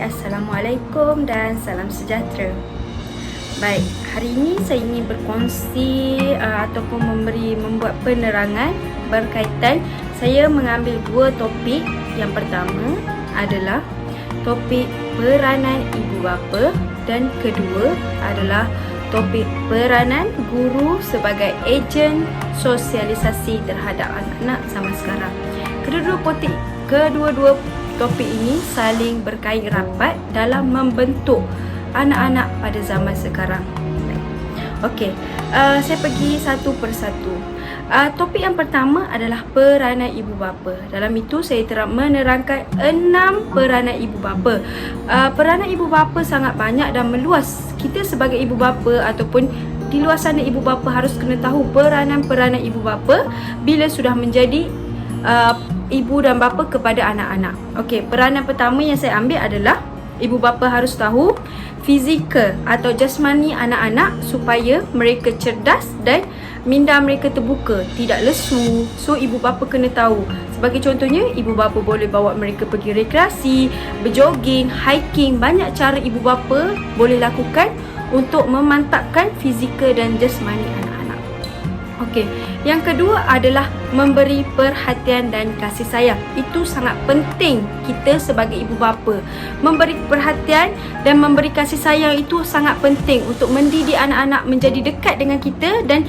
Assalamualaikum dan salam sejahtera. Baik, hari ini saya ingin berkongsi ataupun membuat penerangan berkaitan. Saya mengambil dua topik. Yang pertama adalah topik peranan ibu bapa dan kedua adalah topik peranan guru sebagai ejen sosialisasi terhadap anak-anak zaman sekarang. Kedua-dua topik ini saling berkait rapat dalam membentuk anak-anak pada zaman sekarang. Okey, saya pergi satu persatu. Topik yang pertama adalah peranan ibu bapa. Dalam itu saya menerangkan 6 peranan ibu bapa. Peranan ibu bapa sangat banyak dan meluas. Kita sebagai ibu bapa ataupun di luar sana ibu bapa harus kena tahu peranan-peranan ibu bapa bila sudah menjadi ibu dan bapa kepada anak-anak. Okey, peranan pertama yang saya ambil adalah ibu bapa harus tahu fizikal atau jasmani anak-anak supaya mereka cerdas dan minda mereka terbuka, tidak lesu. So ibu bapa kena tahu. Sebagai contohnya, ibu bapa boleh bawa mereka pergi rekreasi, berjoging, hiking. Banyak cara ibu bapa boleh lakukan untuk memantapkan fizikal dan jasmani anak-anak. Okey, yang kedua adalah memberi perhatian dan kasih sayang. Itu sangat penting kita sebagai ibu bapa. Memberi perhatian dan memberi kasih sayang itu sangat penting untuk mendidik anak-anak menjadi dekat dengan kita dan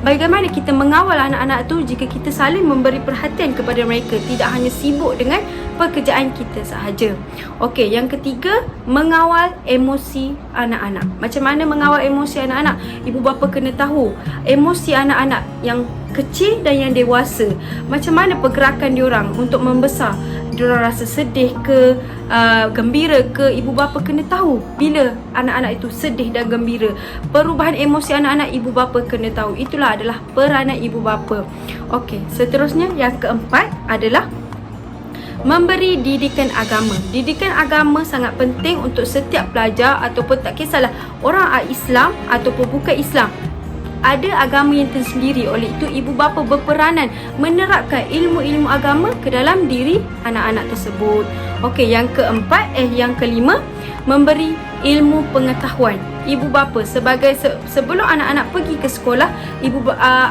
bagaimana kita mengawal anak-anak tu jika kita saling memberi perhatian kepada mereka, tidak hanya sibuk dengan pekerjaan kita sahaja. Okey, yang ketiga, mengawal emosi anak-anak. Macam mana mengawal emosi anak-anak? Ibu bapa kena tahu emosi anak-anak yang kecil dan yang dewasa. Macam mana pergerakan diorang untuk membesar. Diorang rasa sedih ke, gembira ke, ibu bapa kena tahu bila anak-anak itu sedih dan gembira. Perubahan emosi anak-anak ibu bapa kena tahu. Itulah adalah peranan ibu bapa. Okey, seterusnya yang keempat adalah memberi didikan agama. Didikan agama sangat penting untuk setiap pelajar ataupun tak kisahlah orang Islam ataupun bukan Islam. Ada agama yang tersendiri. Oleh itu ibu bapa berperanan menerapkan ilmu-ilmu agama ke dalam diri anak-anak tersebut. Okey, yang kelima, memberi ilmu pengetahuan. Ibu bapa sebelum anak-anak pergi ke sekolah,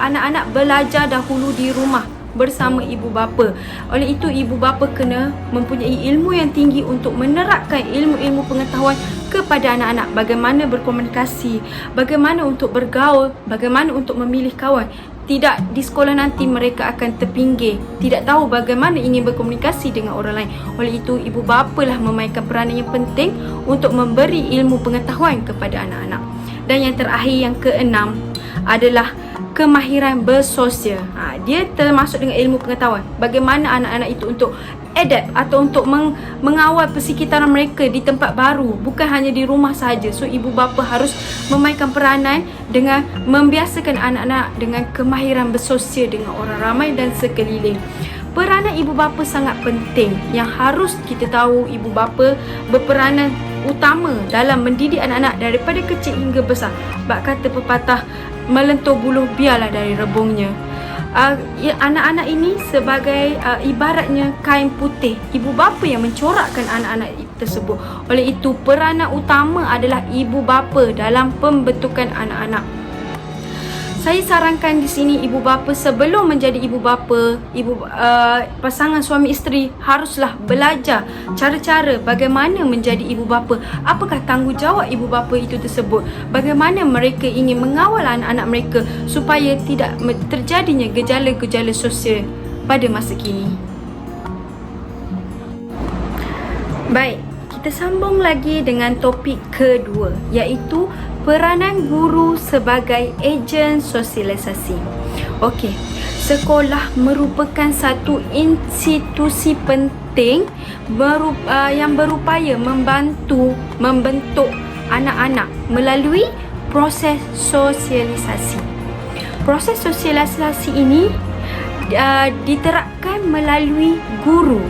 anak-anak belajar dahulu di rumah bersama ibu bapa. Oleh itu ibu bapa kena mempunyai ilmu yang tinggi untuk menerapkan ilmu-ilmu pengetahuan kepada anak-anak. Bagaimana berkomunikasi, bagaimana untuk bergaul, bagaimana untuk memilih kawan. Tidak di sekolah nanti mereka akan terpinggir, tidak tahu bagaimana ingin berkomunikasi dengan orang lain. Oleh itu ibu bapa lah memainkan peranan yang penting untuk memberi ilmu pengetahuan kepada anak-anak. Dan yang terakhir, yang keenam adalah kemahiran bersosial. Dia termasuk dengan ilmu pengetahuan. Bagaimana anak-anak itu untuk adapt atau untuk mengawal persekitaran mereka di tempat baru, bukan hanya di rumah sahaja. So ibu bapa harus memainkan peranan dengan membiasakan anak-anak dengan kemahiran bersosial dengan orang ramai dan sekeliling. Peranan ibu bapa sangat penting yang harus kita tahu. Ibu bapa berperanan utama dalam mendidik anak-anak daripada kecil hingga besar. Bak kata pepatah, melentur buluh biarlah dari rebungnya. Anak-anak ini sebagai ibaratnya kain putih. Ibu bapa yang mencorakkan anak-anak tersebut. Oleh itu peranan utama adalah ibu bapa dalam pembentukan anak-anak. Saya sarankan di sini ibu bapa sebelum menjadi ibu bapa, pasangan suami isteri haruslah belajar cara-cara bagaimana menjadi ibu bapa. Apakah tanggungjawab ibu bapa itu tersebut? Bagaimana mereka ingin mengawal anak-anak mereka supaya tidak terjadinya gejala-gejala sosial pada masa kini. Baik, kita sambung lagi dengan topik kedua, iaitu peranan guru sebagai ejen sosialisasi. Okey, sekolah merupakan satu institusi penting yang berupaya membentuk anak-anak melalui proses sosialisasi. Proses sosialisasi ini diterapkan melalui guru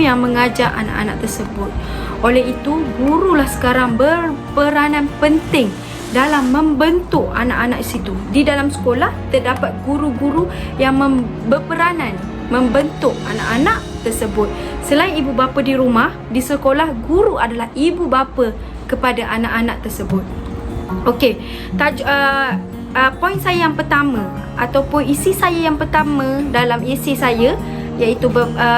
yang mengajar anak-anak tersebut. Oleh itu, gurulah sekarang berperanan penting dalam membentuk anak-anak situ. Di dalam sekolah terdapat guru-guru yang berperanan membentuk anak-anak tersebut. Selain ibu bapa di rumah, di sekolah, guru adalah ibu bapa kepada anak-anak tersebut. Okey, poin saya yang pertama ataupun isi saya yang pertama dalam isi saya, iaitu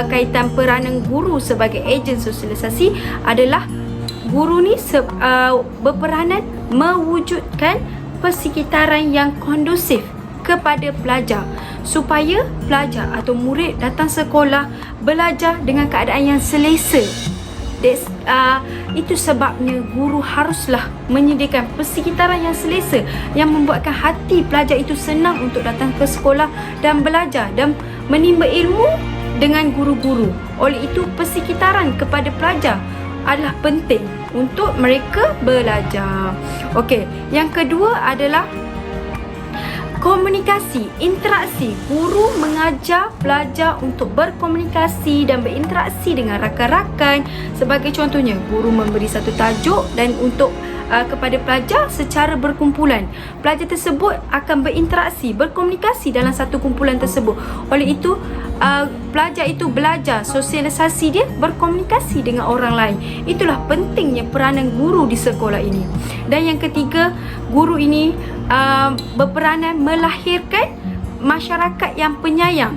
kaitan peranan guru sebagai ejen sosialisasi adalah guru ni berperanan mewujudkan persekitaran yang kondusif kepada pelajar supaya pelajar atau murid datang sekolah belajar dengan keadaan yang selesa. Itu sebabnya guru haruslah menyediakan persekitaran yang selesa yang membuatkan hati pelajar itu senang untuk datang ke sekolah dan belajar dan menimba ilmu dengan guru-guru. Oleh itu, persekitaran kepada pelajar adalah penting untuk mereka belajar. Okey, yang kedua adalah komunikasi, interaksi. Guru mengajar pelajar untuk berkomunikasi dan berinteraksi dengan rakan-rakan. Sebagai contohnya, guru memberi satu tajuk dan untuk kepada pelajar secara berkumpulan. Pelajar tersebut akan berinteraksi, berkomunikasi dalam satu kumpulan tersebut. Oleh itu, pelajar itu belajar sosialisasi dia, berkomunikasi dengan orang lain. Itulah pentingnya peranan guru di sekolah ini. Dan yang ketiga, guru ini berperanan melahirkan masyarakat yang penyayang.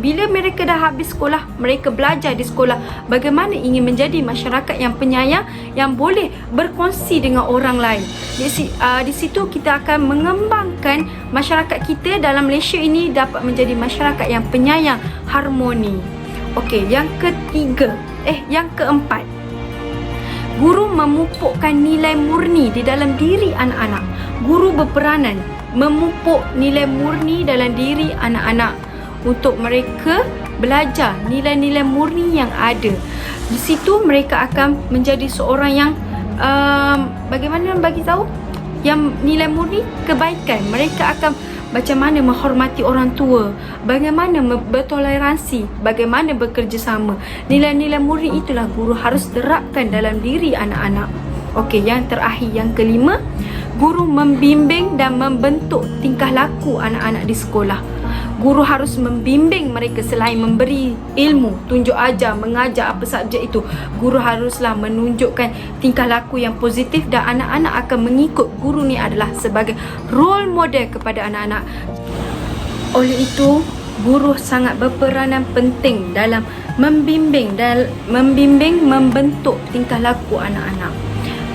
Bila mereka dah habis sekolah, mereka belajar di sekolah bagaimana ingin menjadi masyarakat yang penyayang, yang boleh berkongsi dengan orang lain. Di situ kita akan mengembangkan masyarakat kita dalam Malaysia ini dapat menjadi masyarakat yang penyayang, harmoni. Okey, yang keempat, guru memupukkan nilai murni di dalam diri anak-anak. Guru berperanan memupuk nilai murni dalam diri anak-anak untuk mereka belajar nilai-nilai murni yang ada. Di situ mereka akan menjadi seorang yang bagaimana bagi tahu yang nilai murni kebaikan. Mereka akan macam mana menghormati orang tua, bagaimana bertoleransi, bagaimana bekerjasama. Nilai-nilai murni itulah guru harus terapkan dalam diri anak-anak. Okey, yang terakhir, yang kelima, guru membimbing dan membentuk tingkah laku anak-anak di sekolah. Guru harus membimbing mereka selain memberi ilmu, tunjuk ajar, mengajar apa subjek itu. Guru haruslah menunjukkan tingkah laku yang positif dan anak-anak akan mengikut guru ni adalah sebagai role model kepada anak-anak. Oleh itu, guru sangat berperanan penting dalam membimbing membentuk tingkah laku anak-anak.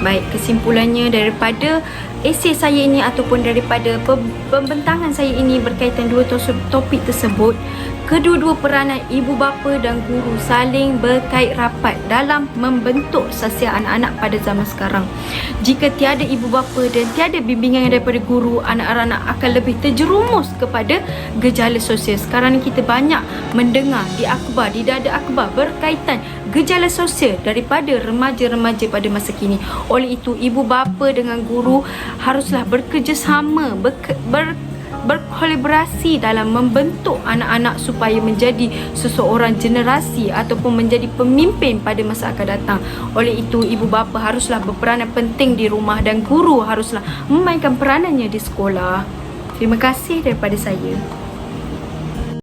Baik, kesimpulannya daripada esei saya ini ataupun daripada pembentangan saya ini berkaitan dua topik tersebut, kedua-dua peranan ibu bapa dan guru saling berkait rapat dalam membentuk sosial anak-anak pada zaman sekarang. Jika tiada ibu bapa dan tiada bimbingan daripada guru, anak-anak akan lebih terjerumus kepada gejala sosial. Sekarang ni kita banyak mendengar di akhbar, di dada akhbar berkaitan gejala sosial daripada remaja-remaja pada masa kini. Oleh itu, ibu bapa dengan guru haruslah bekerjasama, berkolaborasi dalam membentuk anak-anak supaya menjadi seseorang generasi ataupun menjadi pemimpin pada masa akan datang. Oleh itu, ibu bapa haruslah berperanan penting di rumah dan guru haruslah memainkan peranannya di sekolah. Terima kasih daripada saya.